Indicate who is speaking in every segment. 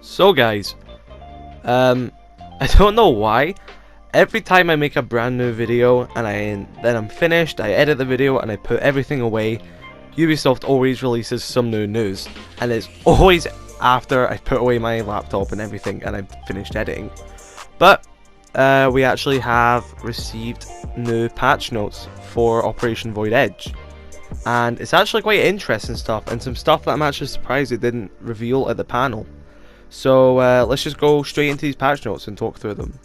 Speaker 1: So guys, I don't know why, every time I make a brand new video and then I'm finished, I edit the video and I put everything away, Ubisoft always releases some new news, and it's always after I put away my laptop and everything and I've finished editing. But we actually have received new patch notes for Operation Void Edge, and it's actually quite interesting stuff, and some stuff that I'm actually surprised it didn't reveal at the panel. So let's just go straight into these patch notes and talk through them.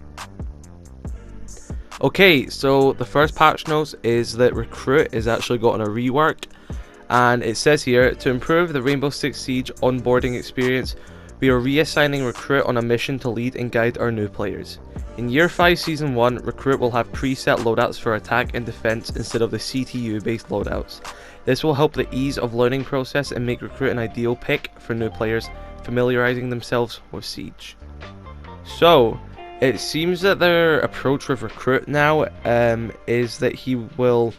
Speaker 1: Okay, so the first patch notes is that Recruit is actually gotten a rework, and it says here, to improve the Rainbow Six Siege onboarding experience, we are reassigning Recruit on a mission to lead and guide our new players. In Year 5 Season 1, Recruit will have preset loadouts for attack and defense instead of the CTU based loadouts. This will help the ease of learning process and make Recruit an ideal pick for new players familiarizing themselves with Siege. So, it seems that their approach with Recruit now is that he will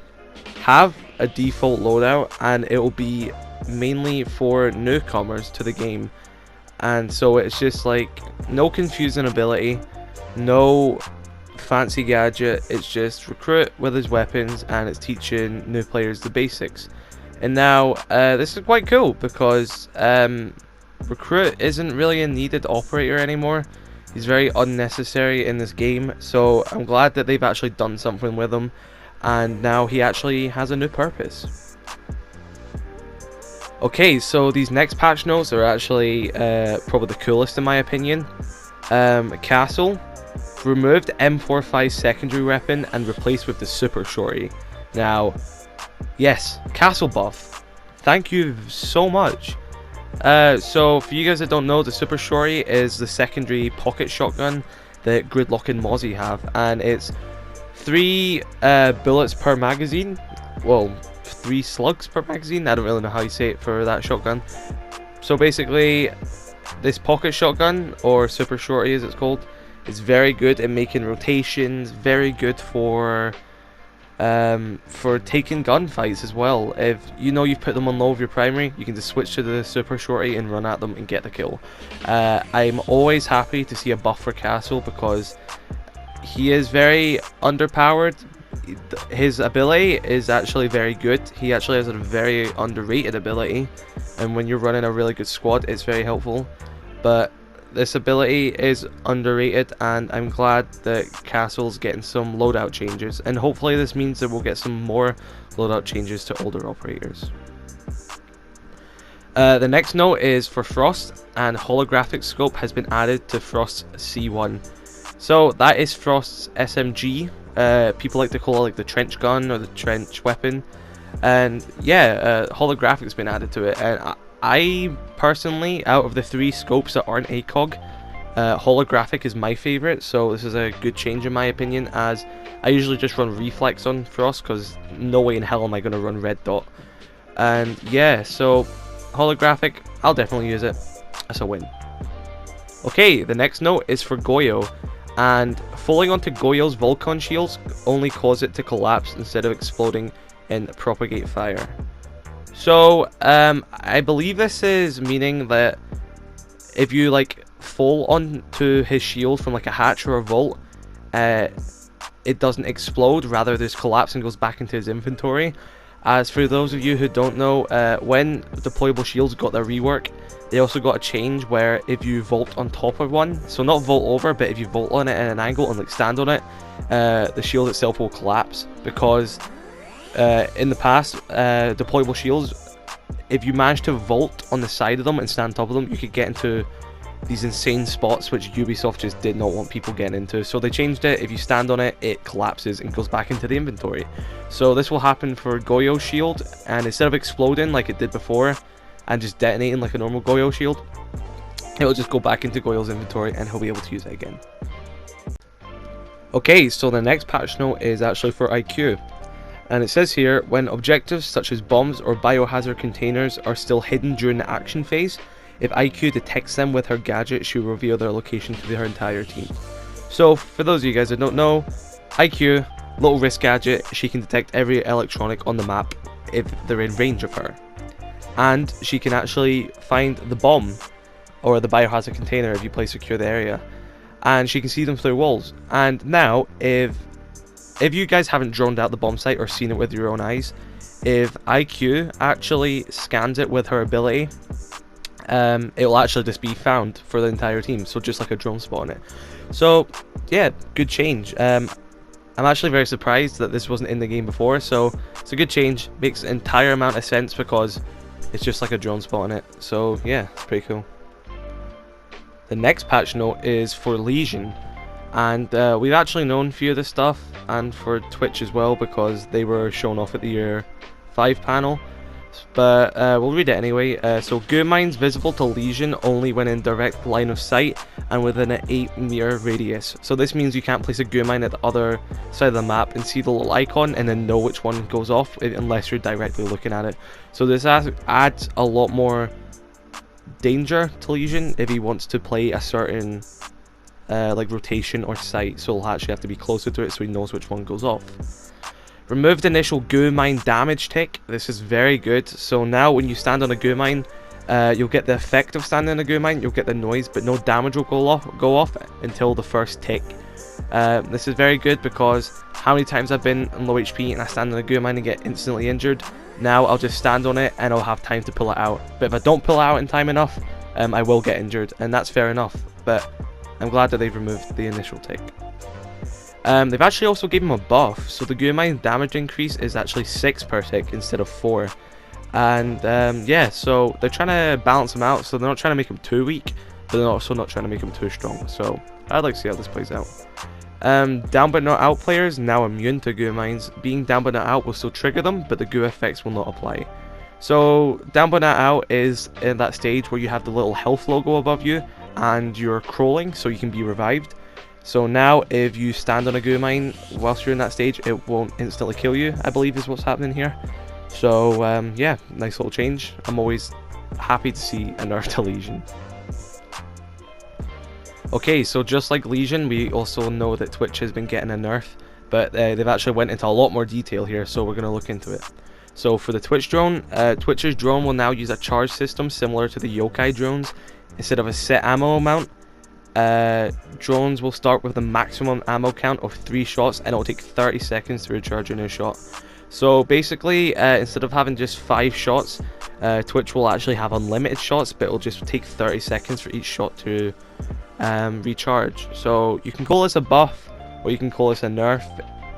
Speaker 1: have a default loadout and it will be mainly for newcomers to the game. And so it's just like no confusing ability, no fancy gadget, it's just Recruit with his weapons and it's teaching new players the basics. And now this is quite cool because Recruit isn't really a needed operator anymore. He's very unnecessary in this game, so I'm glad that they've actually done something with him, and now he actually has a new purpose. Okay, so these next patch notes are actually probably the coolest in my opinion. Castle, removed M45 secondary weapon and replaced with the Super Shorty. Now, yes, Castle buff. Thank you so much. So for you guys that don't know, the Super Shorty is the secondary pocket shotgun that Gridlock and Mozzie have, and it's 3 bullets per magazine. Well, 3 slugs per magazine. I don't really know how you say it for that shotgun. So basically, this pocket shotgun, or Super Shorty as it's called, is very good at making rotations. Very good for taking gunfights as well. If you know you've put them on low of your primary, you can just switch to the Super Shorty and run at them and get the kill. I'm always happy to see a buff for Castle because he is very underpowered. His ability is actually very good. He actually has a very underrated ability, and when you're running a really good squad, it's very helpful. But this ability is underrated, and I'm glad that Castle's getting some loadout changes, and hopefully this means that we'll get some more loadout changes to older operators. The next note is for Frost, and holographic scope has been added to Frost's C1. So that is Frost's SMG. People like to call it like the trench gun or the trench weapon, and yeah, holographic's been added to it. And I personally, out of the 3 scopes that aren't ACOG, holographic is my favorite, so this is a good change in my opinion, as I usually just run reflex on Frost because no way in hell am I going to run red dot. And yeah, so holographic, I'll definitely use it. That's a win. Okay, the next note is for Goyo, and falling onto Goyo's Vulcan shields only cause it to collapse instead of exploding and propagate fire. So, I believe this is meaning that if you like fall onto his shield from like a hatch or a vault, it doesn't explode, rather just collapse and goes back into his inventory. As for those of you who don't know, when deployable shields got their rework, they also got a change where if you vault on top of one, so not vault over, but if you vault on it at an angle and like stand on it, the shield itself will collapse, because in the past, deployable shields, if you managed to vault on the side of them and stand on top of them, you could get into these insane spots which Ubisoft just did not want people getting into. So they changed it. If you stand on it, it collapses and goes back into the inventory. So this will happen for Goyo's shield, and instead of exploding like it did before and just detonating like a normal Goyo shield, it will just go back into Goyo's inventory and he'll be able to use it again. Okay, so the next patch note is actually for IQ. And it says here, when objectives such as bombs or biohazard containers are still hidden during the action phase, if IQ detects them with her gadget, she will reveal their location to her entire team. So for those of you guys that don't know, IQ, little wrist gadget, she can detect every electronic on the map if they're in range of her. And she can actually find the bomb or the biohazard container if you play secure the area, and she can see them through walls. And now, if you guys haven't droned out the bomb site or seen it with your own eyes, if IQ actually scans it with her ability, it will actually just be found for the entire team, so just like a drone spot on it. So yeah, good change. I'm actually very surprised that this wasn't in the game before, so it's a good change. Makes an entire amount of sense because it's just like a drone spot on it. So yeah, it's pretty cool. The next patch note is for Lesion, and we've actually known a few of this stuff, and for Twitch as well, because they were shown off at the year 5 panel, but we'll read it anyway. So goo mines visible to Lesion only when in direct line of sight and within an 8-meter radius. So this means you can't place a goo mine at the other side of the map and see the little icon and then know which one goes off unless you're directly looking at it. So this adds a lot more danger to Lesion if he wants to play a certain like rotation or site, so he'll actually have to be closer to it so he knows which one goes off. Removed initial goo mine damage tick. This is very good. So now when you stand on a goo mine, you'll get the effect of standing on a goo mine, you'll get the noise, but no damage will go off until the first tick. This is very good because how many times I've been on low HP and I stand on a goo mine and get instantly injured. Now I'll just stand on it and I'll have time to pull it out. But if I don't pull it out in time enough, I will get injured, and that's fair enough. But I'm glad that they've removed the initial tick. They've actually also given him a buff, so the goo mine damage increase is actually 6 per tick instead of 4. And yeah, so they're trying to balance him out, so they're not trying to make him too weak, but they're also not trying to make him too strong. So I'd like to see how this plays out. Down but not out players now immune to goo mines. Being down but not out will still trigger them, but the goo effects will not apply. So down but not out is in that stage where you have the little health logo above you and you're crawling so you can be revived. So now if you stand on a goo mine whilst you're in that stage, it won't instantly kill you, I believe is what's happening here. So yeah, nice little change. I'm always happy to see a nerf to Lesion. Okay, so just like Lesion, we also know that Twitch has been getting a nerf, but they've actually went into a lot more detail here, so we're going to look into it. So for the Twitch drone, Twitch's drone will now use a charge system similar to the Yokai drones. Instead of a set ammo amount, drones will start with a maximum ammo count of 3 shots, and it will take 30 seconds to recharge a new shot. So basically, instead of having just 5 shots, Twitch will actually have unlimited shots, but it will just take 30 seconds for each shot to recharge. So you can call this a buff, or you can call this a nerf,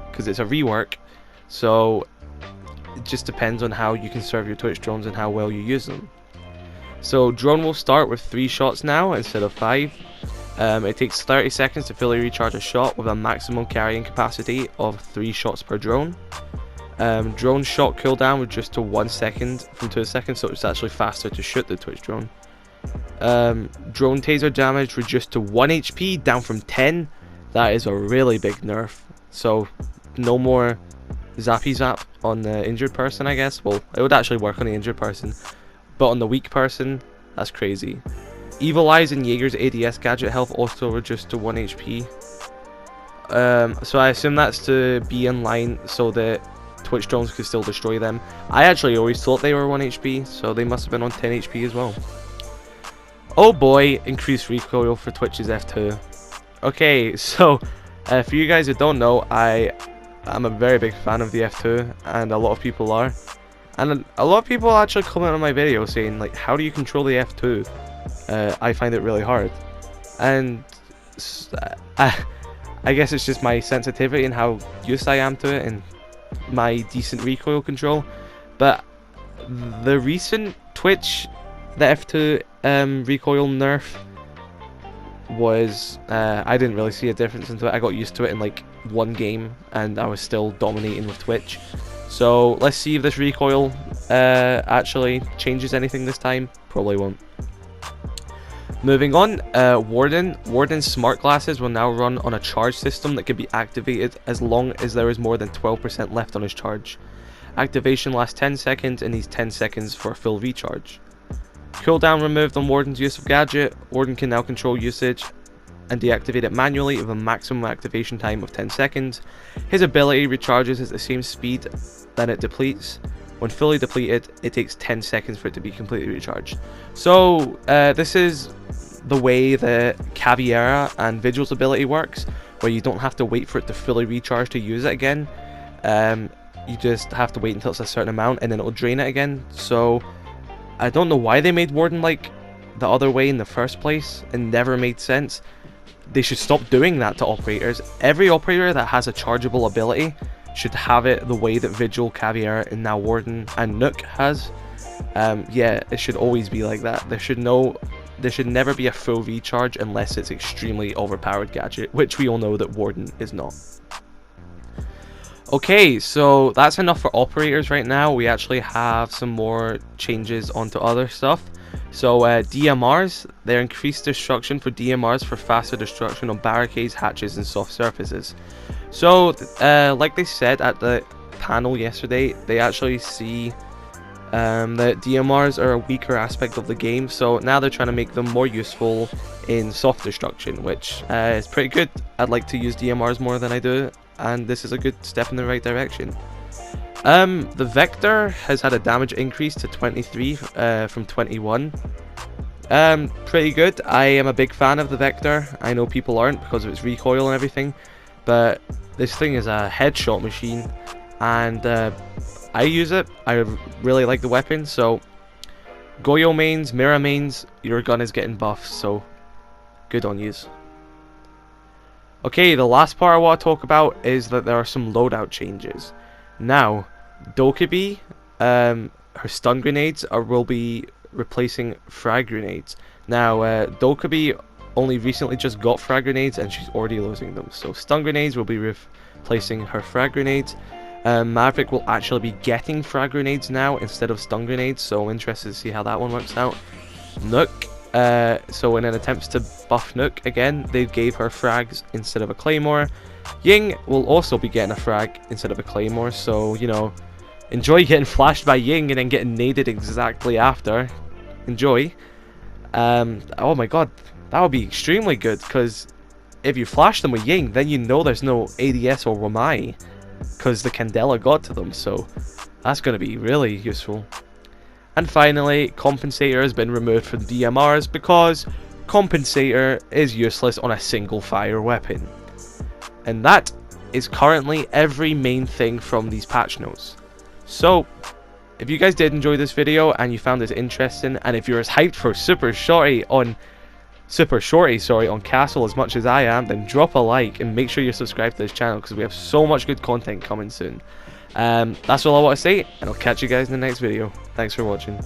Speaker 1: because it's a rework. So it just depends on how you conserve your Twitch drones and how well you use them. So drone will start with 3 shots now instead of 5. It takes 30 seconds to fully recharge a shot with a maximum carrying capacity of 3 shots per drone. Drone shot cooldown reduced to 1 second from 2 seconds, so it's actually faster to shoot the Twitch drone. Drone taser damage reduced to 1 HP, down from 10. That is a really big nerf. So no more zappy zap on the injured person, I guess. Well, it would actually work on the injured person, but on the weak person, that's crazy. Evil Eyes and Jaeger's ADS gadget health also reduced to 1 HP. So I assume that's to be in line so that Twitch drones could still destroy them. I actually always thought they were 1 HP, so they must have been on 10 HP as well. Oh boy, increased recoil for Twitch's F2. Okay, so for you guys who don't know, I'm a very big fan of the F2, and a lot of people are. And a lot of people actually comment on my video saying, like, how do you control the F2? I find it really hard. And I guess it's just my sensitivity and how used I am to it and my decent recoil control. But the recent Twitch, the F2 recoil nerf was, I didn't really see a difference into it. I got used to it in like 1 game and I was still dominating with Twitch. So let's see if this recoil actually changes anything this time. Probably won't. Moving on, Warden's smart glasses will now run on a charge system that can be activated as long as there is more than 12% left on his charge. Activation lasts 10 seconds and needs 10 seconds for a full recharge. Cooldown removed on Warden's use of gadget. Warden can now control usage and deactivate it manually with a maximum activation time of 10 seconds. His ability recharges at the same speed that it depletes. When fully depleted, it takes 10 seconds for it to be completely recharged. So this is the way the Caviera and Vigil's ability works, where you don't have to wait for it to fully recharge to use it again. You just have to wait until it's a certain amount and then it'll drain it again. So I don't know why they made Warden like the other way in the first place. It never made sense. They should stop doing that to operators. Every operator that has a chargeable ability should have it the way that Vigil, Caviera, and now Warden and Nook has. Yeah, it should always be like that. There should never be a full recharge unless it's extremely overpowered gadget, which we all know that Warden is not. Okay, so that's enough for operators right now. We actually have some more changes onto other stuff. So DMRs, they're increased destruction for DMRs for faster destruction on barricades, hatches, and soft surfaces. So like they said at the panel yesterday, they actually see that DMRs are a weaker aspect of the game, so now they're trying to make them more useful in soft destruction, which is pretty good. I'd like to use DMRs more than I do, and this is a good step in the right direction. The Vector has had a damage increase to 23 from 21. Pretty good. I am a big fan of the Vector. I know people aren't because of its recoil and everything, but this thing is a headshot machine, and I use it. I really like the weapon, so Goyo mains, Mira mains, your gun is getting buffed, so good on yous. Okay, the last part I want to talk about is that there are some loadout changes. Now, Dokkaebi, her stun grenades will be replacing frag grenades. Now, Dokkaebi only recently just got frag grenades and she's already losing them, so stun grenades will be replacing her frag grenades. Maverick will actually be getting frag grenades now instead of stun grenades, so I'm interested to see how that one works out. Nook, so in an attempt to buff Nook again, they gave her frags instead of a claymore. Ying will also be getting a frag instead of a claymore, so you know, enjoy getting flashed by Ying and then getting naded exactly after. Enjoy. Oh my god, that would be extremely good, because if you flash them with Ying, then you know there's no ADS or Wamai, because the Candela got to them, so that's going to be really useful. And finally, Compensator has been removed from DMRs because Compensator is useless on a single fire weapon. And that is currently every main thing from these patch notes. So, if you guys did enjoy this video and you found this interesting, and if you're as hyped for Super Shorty on Castle as much as I am, then drop a like and make sure you're subscribed to this channel because we have so much good content coming soon. That's all I want to say, and I'll catch you guys in the next video. Thanks for watching.